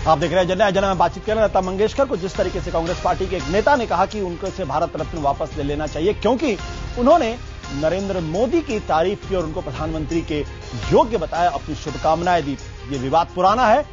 आप देख रहे हैं जनता जन में बातचीत कर रहे हैं लता मंगेशकर को। जिस तरीके से कांग्रेस पार्टी के एक नेता ने कहा कि उनको से भारत रत्न वापस ले लेना चाहिए क्योंकि उन्होंने नरेंद्र मोदी की तारीफ की और उनको प्रधानमंत्री के योग्य बताया, अपनी शुभकामनाएं दी। ये विवाद पुराना है।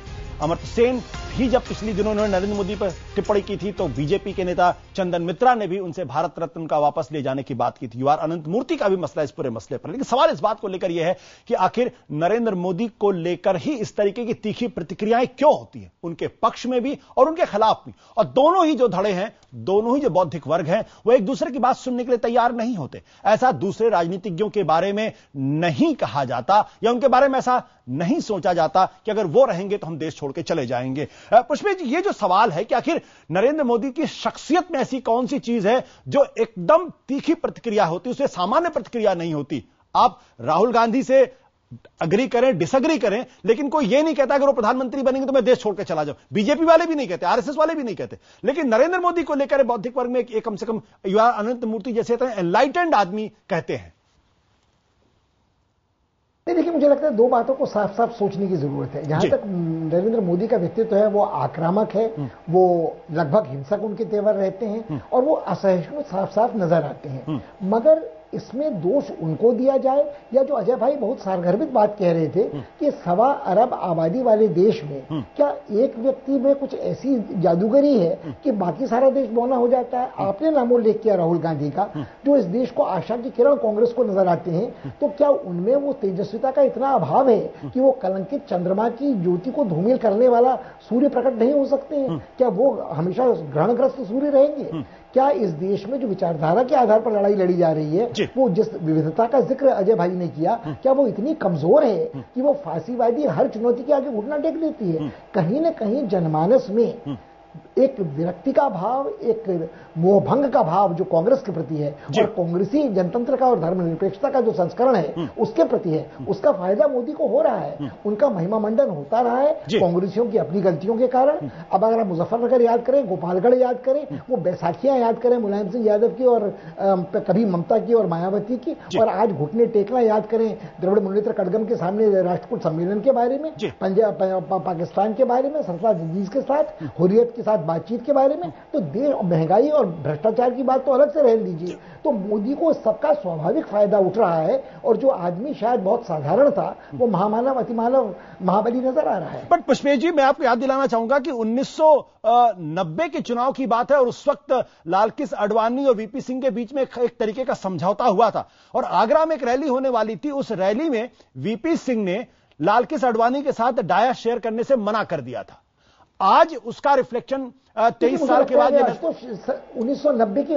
अमर्त्य सेन भी जब पिछले दिनों उन्होंने नरेंद्र मोदी पर टिप्पणी की थी तो बीजेपी के नेता चंदन मित्रा ने भी उनसे भारत रत्न का वापस ले जाने की बात की थी। और अनंत मूर्ति का भी मसला इस पूरे मसले पर। लेकिन सवाल इस बात को लेकर यह है कि आखिर नरेंद्र मोदी को लेकर ही इस तरीके की तीखी प्रतिक्रियाएं क्यों होती हैं, उनके पक्ष में भी और उनके खिलाफ भी। और दोनों ही जो धड़े हैं, दोनों ही जो बौद्धिक वर्ग हैं, वो एक दूसरे की बात सुनने के लिए तैयार नहीं होते। ऐसा दूसरे राजनीतिज्ञों के बारे में नहीं कहा जाता या उनके बारे में ऐसा नहीं सोचा जाता कि अगर वो रहेंगे तो हम देश छोड़ के चले जाएंगे। पुष्पे जी, ये जो सवाल है कि आखिर नरेंद्र मोदी की शख्सियत में ऐसी कौन सी चीज है जो एकदम तीखी प्रतिक्रिया होती, उससे सामान्य प्रतिक्रिया नहीं होती। आप राहुल गांधी से अग्री करें, डिसअग्री करें, लेकिन कोई ये नहीं कहता अगर वो प्रधानमंत्री बनेंगे तो मैं देश छोड़ के चला जाऊं। बीजेपी वाले भी नहीं कहते, आरएसएस वाले भी नहीं कहते। लेकिन नरेंद्र मोदी को लेकर बौद्धिक वर्ग में एक कम से कम युवा अनंत मूर्ति जैसे एनलाइटेंड आदमी कहते हैं। नहीं, देखिए, मुझे लगता है दो बातों को साफ साफ सोचने की जरूरत है। जहां तक नरेंद्र मोदी का व्यक्तित्व है, वो आक्रामक है, वो लगभग हिंसक उनके तेवर रहते हैं और वो असहिष्णु साफ साफ नजर आते हैं। मगर इसमें दोष उनको दिया जाए या जो अजय भाई बहुत सारगर्भित बात कह रहे थे कि 1.25 अरब आबादी वाले देश में क्या एक व्यक्ति में कुछ ऐसी जादूगरी है कि बाकी सारा देश बौना हो जाता है। आपने नाम उल्लेख किया राहुल गांधी का, जो इस देश को आशा की किरण कांग्रेस को नजर आते हैं, तो क्या उनमें वो तेजस्विता का इतना अभाव है कि वो कलंकित चंद्रमा की ज्योति को धूमिल करने वाला सूर्य प्रकट नहीं हो सकते हैं? क्या वो हमेशा ग्रहणग्रस्त सूर्य रहेंगे? क्या इस देश में जो विचारधारा के आधार पर लड़ाई लड़ी जा रही है, वो जिस विविधता का जिक्र अजय भाई ने किया, क्या वो इतनी कमजोर है कि वो फांसीवादी हर चुनौती के आगे घुटना टेक देती है? कहीं न कहीं जनमानस में एक विरक्ति का भाव, एक मोहभंग का भाव जो कांग्रेस के प्रति है और कांग्रेसी जनतंत्र का और धर्मनिरपेक्षता का जो संस्करण है उसके प्रति है, उसका फायदा मोदी को हो रहा है। उनका महिमा मंडन होता रहा है कांग्रेसियों की अपनी गलतियों के कारण। अब अगर आप मुजफ्फरनगर याद करें, गोपालगढ़ याद करें, वो बैसाखियां याद करें मुलायम सिंह यादव की और कभी ममता की और मायावती की, और आज घुटने टेकना याद करें द्रविड़ मुनेत्र कड़गम के सामने राष्ट्रकूट सम्मेलन के बारे में, पंजाब पाकिस्तान के बारे में, सरदार अजीज के साथ, हुर्रियत के साथ बातचीत के बारे में, तो देश महंगाई और भ्रष्टाचार की बात तो अलग से रह लीजिए। तो मोदी को सबका स्वाभाविक फायदा उठ रहा है और जो आदमी शायद बहुत साधारण था वो महामानव, अतिमानव, महाबली नजर आ रहा है। बट पुष्पे जी, मैं आपको याद दिलाना चाहूंगा कि 1990 के चुनाव की बात है और उस वक्त लालकृष्ण आडवाणी और वीपी सिंह के बीच में एक तरीके का समझौता हुआ था और आगरा में एक रैली होने वाली थी। उस रैली में वीपी सिंह ने लालकृष्ण आडवाणी के साथ डाया शेयर करने से मना कर दिया था। आज उसका रिफ्लेक्शन 23 साल के बाद 1990 के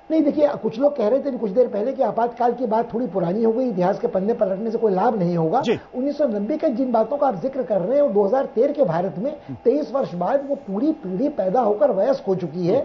नहीं, देखिए, कुछ लोग कह रहे थे कुछ देर पहले कि आपातकाल की बात थोड़ी पुरानी हो गई, इतिहास के पन्ने पलटने से कोई लाभ नहीं होगा। 1990 के जिन बातों का आप जिक्र कर रहे हैं वो 2013 के भारत में 23 वर्ष बाद वो पूरी पीढ़ी पैदा होकर वयस्क हो चुकी है,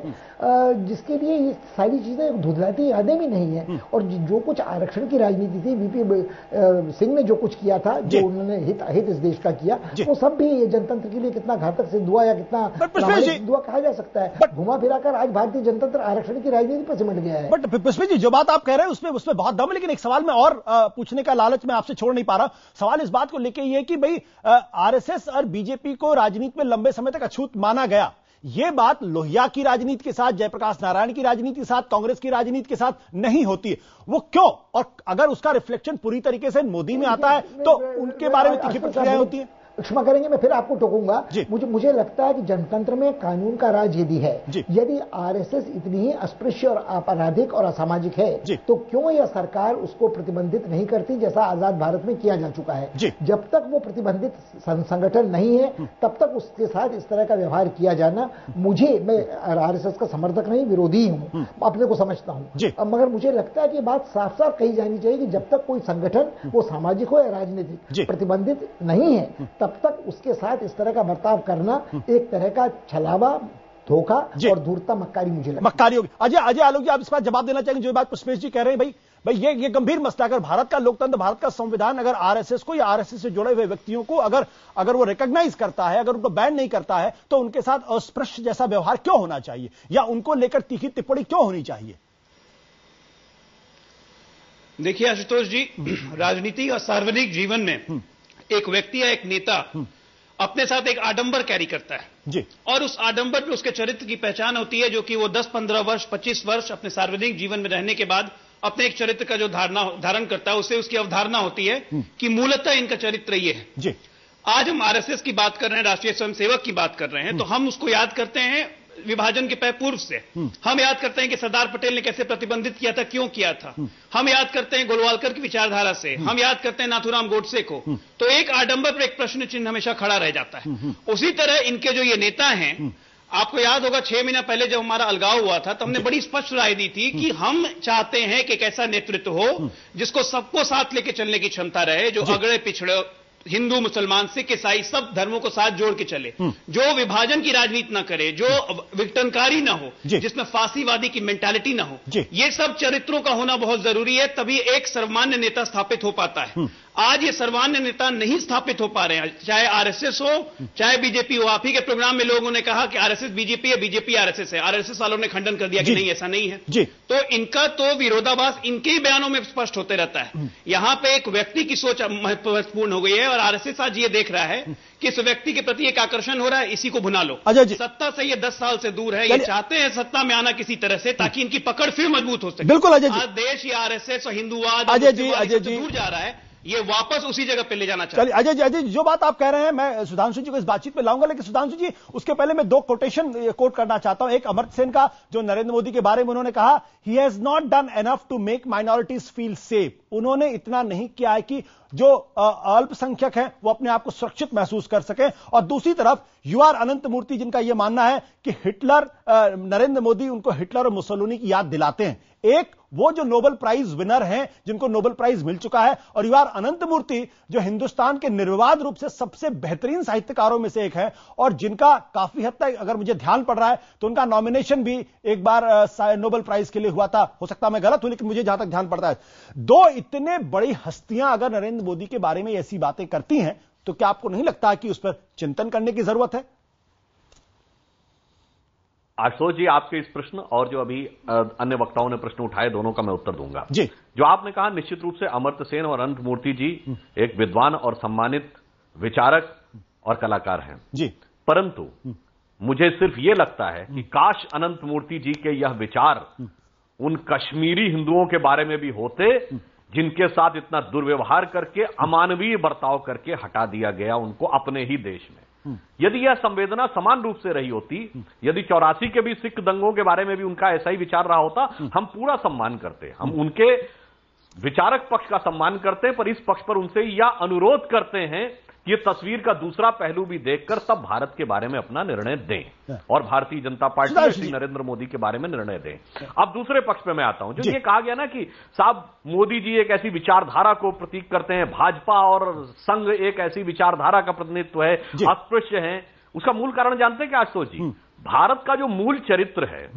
जिसके लिए ये सारी चीजें धुंधलाती यादें भी नहीं है। और जो कुछ आरक्षण की राजनीति थी, वीपी सिंह ने जो कुछ किया था, जो उन्होंने हित इस देश का किया, वो सब भी जनतंत्र के लिए कितना घातक सिद्ध हुआ या कितना सिद्ध हुआ कहा जा सकता है। घुमा फिराकर आज भारतीय जनतंत्र आरक्षण की राजनीति पर गया है। बट पुष्पे जी, जो बात आप कह रहे हैं उसमें बहुत दम है, लेकिन एक सवाल मैं और पूछने का लालच में आपसे छोड़ नहीं पा रहा। सवाल इस बात को लेकर ये कि भाई आरएसएस और बीजेपी को राजनीति में लंबे समय तक अछूत माना गया। यह बात लोहिया की राजनीति के साथ, जयप्रकाश नारायण की राजनीति के साथ, कांग्रेस की राजनीति के साथ नहीं होती है। वो क्यों? और अगर उसका रिफ्लेक्शन पूरी तरीके से मोदी में आता है तो उनके बारे में तीखी प्रतिक्रियाएं होती है। क्षमा करेंगे, मैं फिर आपको टोकूंगा। मुझे लगता है कि जनतंत्र में कानून का राज यदि है, यदि आरएसएस इतनी ही अस्पृश्य और आपराधिक और असामाजिक है, तो क्यों यह सरकार उसको प्रतिबंधित नहीं करती जैसा आजाद भारत में किया जा चुका है? जब तक वो प्रतिबंधित संगठन नहीं है तब तक उसके साथ इस तरह का व्यवहार किया जाना, मैं आरएसएस का समर्थक नहीं, विरोधी हूं, अपने को समझता हूं, मगर मुझे लगता है कि बात साफ साफ कही जानी चाहिए कि जब तक कोई संगठन, वो सामाजिक हो या राजनीतिक, प्रतिबंधित नहीं है तब तक उसके साथ इस तरह का बर्ताव करना एक तरह का छलावा, धोखा और धूर्तता, मक्कारी मुझे लगता है। मक्कारी होगी। अजय आलोक जी, आप इस बात जवाब देना चाहेंगे जो बात पुष्पेश जी कह रहे हैं? भाई ये गंभीर मसला, अगर भारत का लोकतंत्र, भारत का संविधान अगर आरएसएस को या आरएसएस से जुड़े हुए व्यक्तियों को अगर वो रिकॉग्नाइज करता है, अगर उनको बैन नहीं करता है, तो उनके साथ अस्पृश्य जैसा व्यवहार क्यों होना चाहिए या उनको लेकर तीखी टिप्पणी क्यों होनी चाहिए? देखिए आशुतोष जी, राजनीति और सार्वजनिक जीवन में एक व्यक्ति या एक नेता अपने साथ एक आडंबर कैरी करता है जी। और उस आडंबर पे उसके चरित्र की पहचान होती है, जो कि वो 10-15 वर्ष 25 वर्ष अपने सार्वजनिक जीवन में रहने के बाद अपने एक चरित्र का जो धारण करता है, उससे उसकी अवधारणा होती है कि मूलतः इनका चरित्र ये है जी। आज हम आरएसएस की बात कर रहे हैं, राष्ट्रीय स्वयंसेवक की बात कर रहे हैं, तो हम उसको याद करते हैं विभाजन के पूर्व से। हम याद करते हैं कि सरदार पटेल ने कैसे प्रतिबंधित किया था, क्यों किया था। हम याद करते हैं गोलवालकर की विचारधारा से, हम याद करते हैं नाथूराम गोडसे को। तो एक आडंबर पर एक प्रश्न चिन्ह हमेशा खड़ा रह जाता है। उसी तरह इनके जो ये नेता हैं, आपको याद होगा 6 महीना पहले जब हमारा अलगाव हुआ था, तो हमने बड़ी स्पष्ट राय दी थी कि हम चाहते हैं कि एक ऐसा नेतृत्व हो जिसको सबको साथ लेके चलने की क्षमता रहे, जो अगड़े पिछड़े हिंदू मुसलमान सिख ईसाई सब धर्मों को साथ जोड़ के चले, जो विभाजन की राजनीति ना करे, जो विघटनकारी ना हो, जिसमें फांसीवादी की मेंटालिटी ना हो। ये सब चरित्रों का होना बहुत जरूरी है, तभी एक सर्वमान्य नेता स्थापित हो पाता है। आज ये सर्वमान्य नेता नहीं स्थापित हो पा रहे हैं, चाहे आरएसएस हो चाहे बीजेपी हो। आप ही के प्रोग्राम में लोगों ने कहा कि आरएसएस बीजेपी है, बीजेपी आरएसएस है। आरएसएस वालों ने खंडन कर दिया कि नहीं, ऐसा नहीं है। तो इनका तो विरोधाभास इनके ही बयानों में स्पष्ट होते रहता है। यहां पे एक व्यक्ति की सोच महत्वपूर्ण हो गई है और आरएसएस आज ये देख रहा है कि इस व्यक्ति के प्रति एक आकर्षण हो रहा है, इसी को भुना लो। सत्ता से ये 10 साल से दूर है, ये चाहते हैं सत्ता में आना किसी तरह से, ताकि इनकी पकड़ फिर मजबूत हो सके। बिल्कुल अजय जी, आज देश या आरएसएस और हिंदुवाद अजय जी दूर जा रहा है, ये वापस उसी जगह पे ले जाना चाहिए। अजय जी, जो बात आप कह रहे हैं मैं सुधांशु जी को इस बातचीत में लाऊंगा, लेकिन सुधांशु जी उसके पहले मैं 2 कोटेशन कोट करना चाहता हूं। एक अमर्त्य सेन का, जो नरेंद्र मोदी के बारे में उन्होंने कहा, he has not done enough to make minorities feel safe. उन्होंने इतना नहीं किया है कि जो अल्पसंख्यक हैं वो अपने आप को सुरक्षित महसूस कर सके। और दूसरी तरफ यूआर अनंत मूर्ति, जिनका यह मानना है कि हिटलर, नरेंद्र मोदी उनको हिटलर और मुसोलिनी की याद दिलाते हैं। एक वो जो नोबेल प्राइज विनर हैं, जिनको नोबेल प्राइज मिल चुका है, और यूआर अनंत मूर्ति जो हिंदुस्तान के निर्विवाद रूप से सबसे बेहतरीन साहित्यकारों में से एक है, और जिनका काफी हद तक अगर मुझे ध्यान पड़ रहा है तो उनका नॉमिनेशन भी एक बार नोबेल प्राइज के लिए हुआ था। हो सकता है मैं गलत हूं, लेकिन मुझे जहां तक ध्यान पड़ता है, 2 इतने बड़ी हस्तियां अगर नरेंद्र मोदी के बारे में ऐसी बातें करती हैं, तो क्या आपको नहीं लगता कि उस पर चिंतन करने की जरूरत है? आशुतोष जी, आपके इस प्रश्न और जो अभी अन्य वक्ताओं ने प्रश्न उठाए, दोनों का मैं उत्तर दूंगा जी। जो आपने कहा, निश्चित रूप से अमर्त्य सेन और अनंत मूर्ति जी एक विद्वान और सम्मानित विचारक और कलाकार हैं जी। परंतु मुझे सिर्फ यह लगता है कि काश अनंत मूर्ति जी के यह विचार उन कश्मीरी हिंदुओं के बारे में भी होते जिनके साथ इतना दुर्व्यवहार करके, अमानवीय बर्ताव करके हटा दिया गया उनको अपने ही देश में। यदि यह संवेदना समान रूप से रही होती, यदि 84 के भी सिख दंगों के बारे में भी उनका ऐसा ही विचार रहा होता, हम पूरा सम्मान करते, हम उनके विचारक पक्ष का सम्मान करते हैं, पर इस पक्ष पर उनसे यह अनुरोध करते हैं ये तस्वीर का दूसरा पहलू भी देखकर तब भारत के बारे में अपना निर्णय दें और भारतीय जनता पार्टी श्री नरेंद्र मोदी के बारे में निर्णय दें। अब दूसरे पक्ष पे मैं आता हूं, जो ये कहा गया ना कि साहब मोदी जी एक ऐसी विचारधारा को प्रतीक करते हैं, भाजपा और संघ एक ऐसी विचारधारा का प्रतिनिधित्व है, अस्पृश्य है। उसका मूल कारण जानते हैं क्या आशुतोष जी? भारत का जो मूल चरित्र है,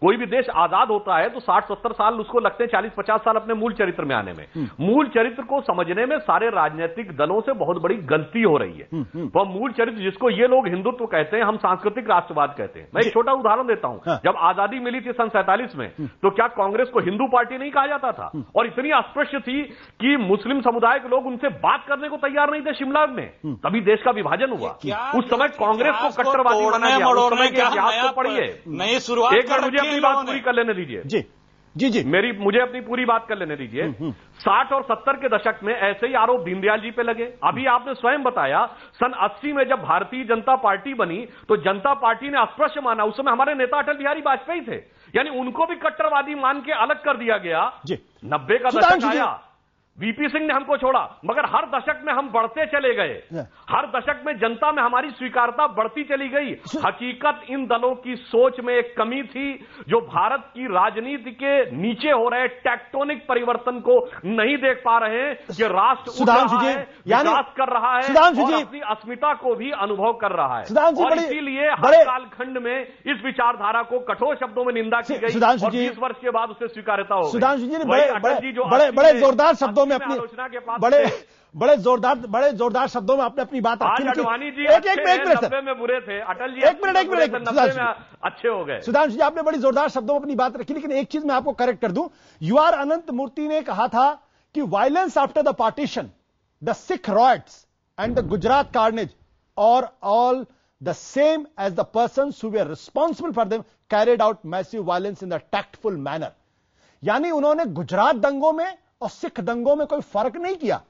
कोई भी देश आजाद होता है तो 60-70 साल उसको लगते हैं, 40-50 साल अपने मूल चरित्र में आने में। मूल चरित्र को समझने में सारे राजनीतिक दलों से बहुत बड़ी गलती हो रही है। वह मूल चरित्र जिसको ये लोग हिंदुत्व कहते हैं, हम सांस्कृतिक राष्ट्रवाद कहते हैं। मैं एक छोटा उदाहरण देता हूं। जब आजादी मिली थी सन 47 में, तो क्या कांग्रेस को हिंदू पार्टी नहीं कहा जाता था? और इतनी अस्पृश्य थी कि मुस्लिम समुदाय के लोग उनसे बात करने को तैयार नहीं थे शिमला में। तभी देश का विभाजन हुआ। उस समय कांग्रेस को कट्टरवादी बनाया गया। उस समय के इतिहास को पढ़िए। एक बार मुझे अपनी बात पूरी कर लेने दीजिए। जी जी जी, मुझे अपनी पूरी बात कर लेने दीजिए। 60 और 70 के दशक में ऐसे ही आरोप दीनदयाल जी पे लगे। अभी आपने स्वयं बताया, सन 80 में जब भारतीय जनता पार्टी बनी तो जनता पार्टी ने अस्पृश्य माना। उस समय हमारे नेता अटल बिहारी वाजपेयी थे, यानी उनको भी कट्टरवादी मान के अलग कर दिया गया। 90 का दशक आया, वीपी सिंह ने हमको छोड़ा, मगर हर दशक में हम बढ़ते चले गए। हर दशक में जनता में हमारी स्वीकारता बढ़ती चली गई। हकीकत इन दलों की सोच में एक कमी थी, जो भारत की राजनीति के नीचे हो रहे टेक्टोनिक परिवर्तन को नहीं देख पा रहे हैं कि राष्ट्र उठ रहा है, विकास कर रहा है और अपनी अस्मिता को भी अनुभव कर रहा है। और इसीलिए हर कालखंड में इस विचारधारा को कठोर शब्दों में निंदा की गई और 20 वर्ष के बाद उसे स्वीकार्यता हो गई। बड़े जोरदार शब्दों में अपनी बड़े जोरदार शब्दों में आपने अपनी बात रखी। अडवाणी जी एक मिनट में बुरे थे, अटल जी एक मिनट अच्छे हो गए। सुधांशु जी, आपने बड़ी जोरदार शब्दों में अपनी बात रखी, लेकिन एक चीज मैं आपको करेक्ट कर दूं। यूआर अनंत मूर्ति ने कहा था कि violence after the partition, the Sikh riots and the Gujarat carnage or all the same as the persons who were responsible for them carried out massive violence in a tactful manner. यानी उन्होंने गुजरात दंगों में और सिख दंगों में कोई फर्क नहीं किया।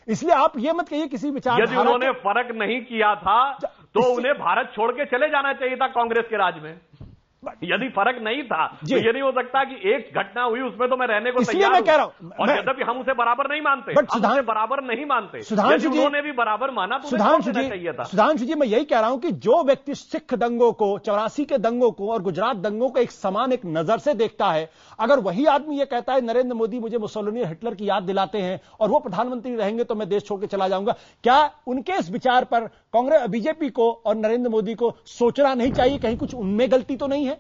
इसलिए आप यह मत कहिए किसी विचार, यदि उन्होंने फर्क नहीं किया था तो उन्हें भारत छोड़ के चले जाना चाहिए था कांग्रेस के राज में। यदि फर्क नहीं था तो ये नहीं हो सकता कि एक घटना हुई उसमें तो मैं रहने को तैयार मैं कह रहा हूं, और यद्यपि हम उसे बराबर नहीं मानते, हम उसे बराबर नहीं मानते, यदि उन्होंने भी बराबर माना तो उन्हें चाहिए था। सुधांशु जी, मैं यही कह रहा हूं कि जो व्यक्ति सिख दंगों को, 84 के दंगों को और गुजरात दंगों को एक समान एक नजर से देखता है, अगर वही आदमी ये कहता है नरेंद्र मोदी मुझे मुसोलिनी और हिटलर की याद दिलाते हैं और वो प्रधानमंत्री रहेंगे तो मैं देश छोड़ के चला जाऊंगा, क्या उनके इस विचार पर कांग्रेस, बीजेपी को और नरेंद्र मोदी को सोचना नहीं चाहिए कहीं कुछ उनमें गलती तो नहीं है?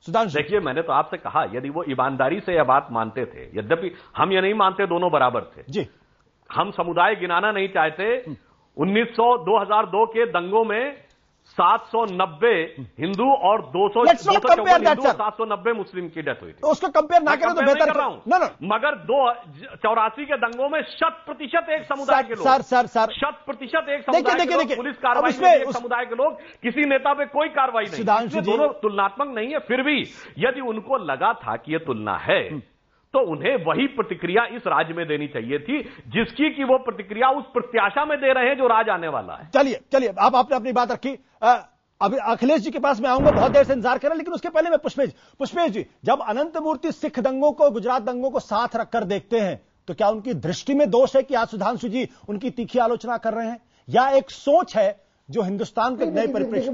देखिए, मैंने तो आपसे कहा यदि वो ईमानदारी से यह बात मानते थे, यद्यपि हम ये नहीं मानते दोनों बराबर थे जी, हम समुदाय गिनाना नहीं चाहते। 2002 के दंगों में 790 हिंदू और 790 मुस्लिम की डेथ हुई थी। उसको कंपेयर ना करें तो बेहतर कर रहा हूं। मगर 84 के दंगों में 100% एक समुदाय के लोग, 100% एक समुदाय के लोग, पुलिस कार्रवाई में एक समुदाय के लोग, किसी नेता पे कोई कार्रवाई नहीं, दोनों तुलनात्मक नहीं है। फिर भी यदि उनको लगा था कि यह तुलना है तो उन्हें वही प्रतिक्रिया इस राज्य में देनी चाहिए थी जिसकी कि वो प्रतिक्रिया उस प्रत्याशा में दे रहे हैं जो राज आने वाला है। चलिए आपने अपनी बात रखी। अभी अखिलेश जी के पास मैं आऊंगा, बहुत देर से इंतजार कर रहा, लेकिन उसके पहले मैं पुष्पेश जी, जब अनंत मूर्ति सिख दंगों को, गुजरात दंगों को साथ रखकर देखते हैं तो क्या उनकी दृष्टि में दोष है कि आज सुधांशु जी उनकी तीखी आलोचना कर रहे हैं, या एक सोच है जो हिंदुस्तान के नए परिप्रेक्ष्य?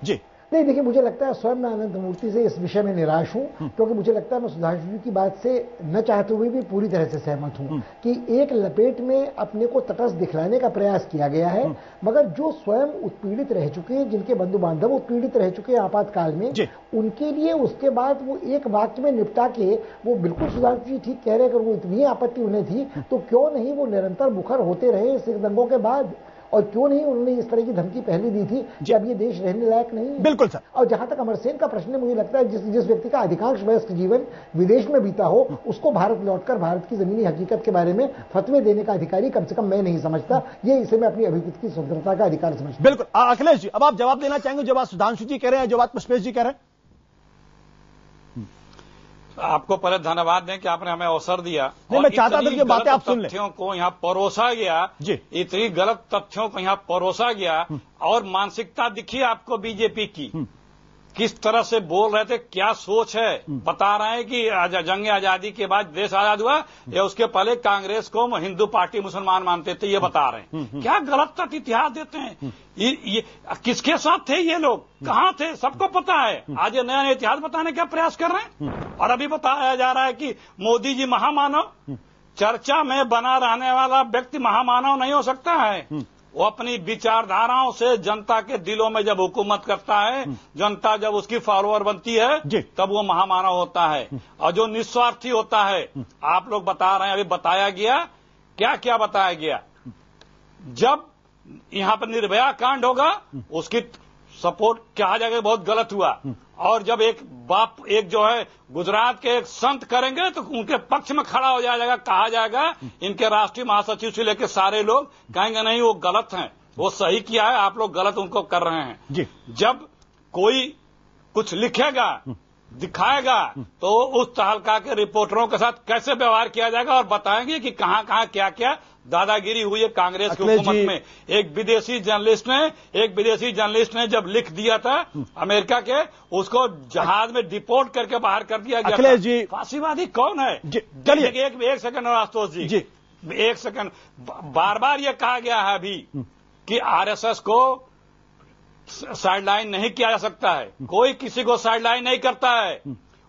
जी नहीं, देखिए, मुझे लगता है स्वयं मैं अनंत मूर्ति से इस विषय में निराश हूं, क्योंकि मुझे लगता है मैं सुधांशु जी की बात से न चाहते हुए भी पूरी तरह से सहमत हूं कि एक लपेट में अपने को तटस्थ दिखलाने का प्रयास किया गया है, मगर जो स्वयं उत्पीड़ित रह चुके हैं, जिनके बंधु बांधव उत्पीड़ित रह चुके हैं आपातकाल में, उनके लिए उसके बाद वो एक वाक्य में निपटा के, वो बिल्कुल सुधांशु जी ठीक कह रहे हैं, अगर वो इतनी आपत्ति उन्हें थी तो क्यों नहीं वो निरंतर मुखर होते रहे सिख दंगों के बाद, और क्यों नहीं उन्होंने इस तरह की धमकी पहले दी थी कि अब ये देश रहने लायक नहीं है। बिल्कुल सर। और जहां तक अमरसेन का प्रश्न है, मुझे लगता है जिस व्यक्ति का अधिकांश वयस्क जीवन विदेश में बीता हो, उसको भारत लौटकर भारत की जमीनी हकीकत के बारे में फतवे देने का अधिकारी कम से कम मैं नहीं समझता। ये इसे मैं अपनी अभिव्यक्ति की स्वतंत्रता का अधिकार समझता। बिल्कुल। अखिलेश जी, अब आप जवाब देना चाहेंगे जो बात सुधांशु जी कह रहे हैं, जो बात पुष्पेश जी कह रहे हैं? आपको पहले धन्यवाद दें कि आपने हमें अवसर दिया। नहीं, मैं चाहता था कि बातें आप सुन लें। तथ्यों को यहाँ परोसा गया जी, इतनी गलत तथ्यों को यहाँ परोसा गया, और मानसिकता दिखी आपको बीजेपी की, किस तरह से बोल रहे थे, क्या सोच है। बता रहे हैं कि जंग आजादी के बाद देश आजाद हुआ, या उसके पहले कांग्रेस को हिंदू पार्टी मुसलमान मानते थे, ये बता रहे हैं। क्या गलत तक इतिहास देते हैं। ये किसके साथ थे ये लोग, कहां थे, सबको पता है। आज ये नया नया इतिहास बताने का प्रयास कर रहे हैं, और अभी बताया जा रहा है कि मोदी जी महामानव। चर्चा में बना रहने वाला व्यक्ति महामानव नहीं हो सकता है। वो अपनी विचारधाराओं से जनता के दिलों में जब हुकूमत करता है, जनता जब उसकी फॉलोअर बनती है, तब वो महामानव होता है। और जो निस्वार्थी होता है, आप लोग बता रहे हैं, अभी बताया गया, क्या क्या बताया गया। जब यहां पर निर्भया कांड होगा, उसकी सपोर्ट कहा जाएगा बहुत गलत हुआ, और जब एक जो है गुजरात के एक संत करेंगे तो उनके पक्ष में खड़ा हो जाएगा, कहा जाएगा, इनके राष्ट्रीय महासचिव से लेकर सारे लोग कहेंगे नहीं वो गलत हैं, वो सही किया है, आप लोग गलत उनको कर रहे हैं जी। जब कोई कुछ लिखेगा, दिखाएगा, तो उस तहलका के रिपोर्टरों के साथ कैसे व्यवहार किया जाएगा, और बताएंगे कि कहां कहां क्या क्या दादागिरी हुई है कांग्रेस की हुकूमत में। एक विदेशी जर्नलिस्ट ने जब लिख दिया था अमेरिका के, उसको जहाज में डिपोर्ट करके बाहर कर दिया गया। अखिलेश जी, फांसीवादी कौन है? एक सेकंड आशुतोष जी, एक सेकंड। बार बार ये कहा गया है अभी कि आरएसएस को साइडलाइन नहीं किया जा सकता है। कोई किसी को साइडलाइन नहीं करता है।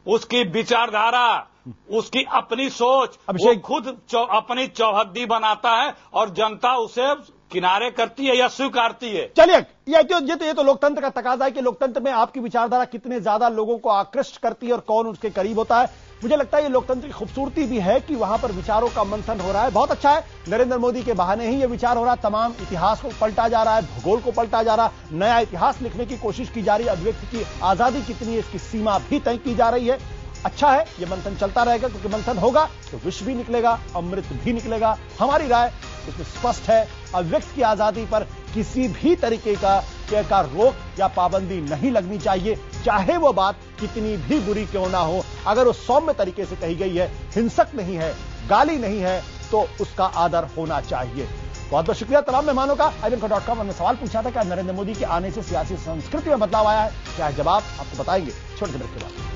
उसकी विचारधारा, उसकी अपनी सोच, वो खुद अपनी चौहद्दी बनाता है, और जनता उसे किनारे करती है या स्वीकारती है। चलिए, ये तो लोकतंत्र का तकाजा है कि लोकतंत्र में आपकी विचारधारा कितने ज्यादा लोगों को आकृष्ट करती है और कौन उसके करीब होता है। मुझे लगता है ये लोकतंत्र की खूबसूरती भी है कि वहां पर विचारों का मंथन हो रहा है। बहुत अच्छा है, नरेंद्र मोदी के बहाने ही ये विचार हो रहा है। तमाम इतिहास को पलटा जा रहा है, भूगोल को पलटा जा रहा है, नया इतिहास लिखने की कोशिश की जा रही है। अभिव्यक्ति की आजादी कितनी है इसकी सीमा भी तय की जा रही है। अच्छा है, ये मंथन चलता रहेगा, क्योंकि मंथन होगा तो विष भी निकलेगा, अमृत भी निकलेगा। हमारी राय उसमें स्पष्ट है, अभिव्यक्ति की आजादी पर किसी भी तरीके का रोक या पाबंदी नहीं लगनी चाहिए, चाहे वो बात कितनी भी बुरी क्यों ना हो। अगर वो सौम्य तरीके से कही गई है, हिंसक नहीं है, गाली नहीं है, तो उसका आदर होना चाहिए। बहुत बहुत शुक्रिया तमाम मेहमानों का। IBN.com हमने सवाल पूछा था कि नरेंद्र मोदी के आने से सियासी संस्कृति में बदलाव आया है, क्या है जवाब, आपको बताएंगे छोटे से ब्रेक के बाद।